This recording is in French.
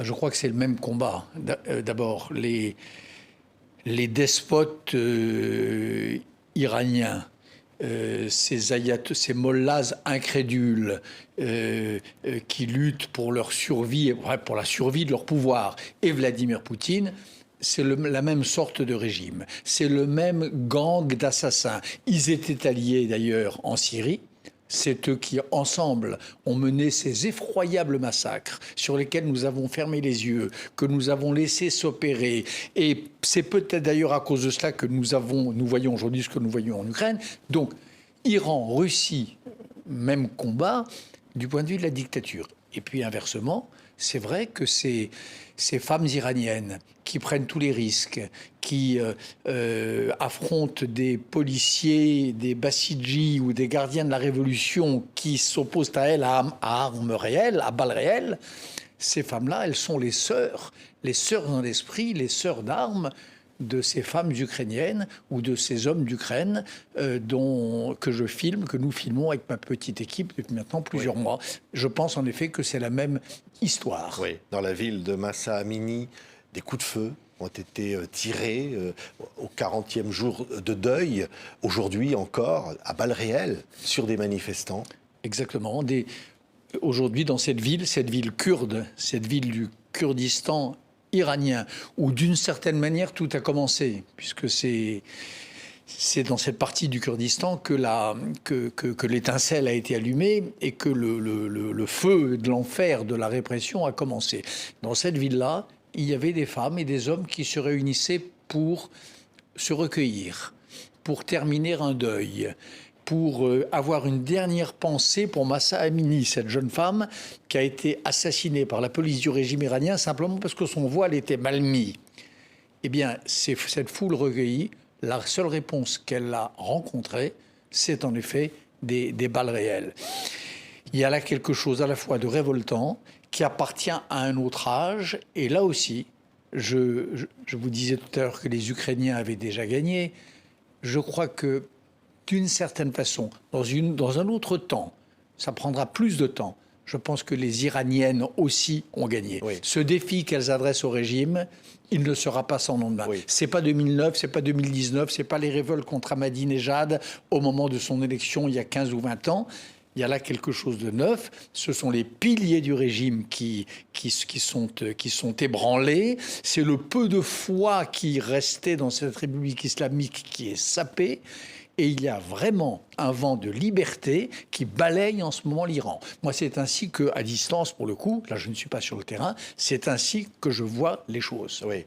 Je crois que c'est le même combat. D'abord, les despotes iraniens, ces mollahs incrédules qui luttent pour leur survie, pour la survie de leur pouvoir, et Vladimir Poutine, c'est la même sorte de régime. C'est le même gang d'assassins. Ils étaient alliés d'ailleurs en Syrie. C'est eux qui, ensemble, ont mené ces effroyables massacres sur lesquels nous avons fermé les yeux, que nous avons laissé s'opérer. Et c'est peut-être d'ailleurs à cause de cela que nous voyons aujourd'hui ce que nous voyons en Ukraine. Donc, Iran, Russie, même combat du point de vue de la dictature. Et puis, inversement, c'est vrai que ces femmes iraniennes qui prennent tous les risques, qui affrontent des policiers, des bassidjis ou des gardiens de la révolution qui s'opposent à elles à armes réelles, à balles réelles, ces femmes-là, elles sont les sœurs dans l'esprit, les sœurs d'armes de ces femmes ukrainiennes ou de ces hommes d'Ukraine que nous filmons avec ma petite équipe depuis maintenant plusieurs mois. Je pense en effet que c'est la même histoire. Oui, dans la ville de Mahsa Amini, des coups de feu ont été tirés au 40e jour de deuil, aujourd'hui encore, à balles réelles, sur des manifestants. Exactement. Aujourd'hui, dans cette ville kurde, cette ville du Kurdistan iranien, où d'une certaine manière tout a commencé, puisque c'est dans cette partie du Kurdistan que l'étincelle a été allumée et que le feu de l'enfer de la répression a commencé. Dans cette ville-là, il y avait des femmes et des hommes qui se réunissaient pour se recueillir, pour terminer un deuil, pour avoir une dernière pensée pour Mahsa Amini, cette jeune femme qui a été assassinée par la police du régime iranien simplement parce que son voile était mal mis. Eh bien, cette foule recueillie, la seule réponse qu'elle a rencontrée, c'est en effet des balles réelles. Il y a là quelque chose à la fois de révoltant, qui appartient à un autre âge, et là aussi, je vous disais tout à l'heure que les Ukrainiens avaient déjà gagné. Je crois que, d'une certaine façon, dans un autre temps, ça prendra plus de temps, je pense que les Iraniennes aussi ont gagné. Oui. Ce défi qu'elles adressent au régime, il ne sera pas sans lendemain. Oui. C'est pas 2009, c'est pas 2019, c'est pas les révoltes contre Ahmadinejad au moment de son élection il y a 15 ou 20 ans. Il y a là quelque chose de neuf. Ce sont les piliers du régime qui sont ébranlés. C'est le peu de foi qui restait dans cette République islamique qui est sapé. Et il y a vraiment un vent de liberté qui balaye en ce moment l'Iran. Moi, c'est ainsi qu'à distance, pour le coup, là je ne suis pas sur le terrain, c'est ainsi que je vois les choses. Oui.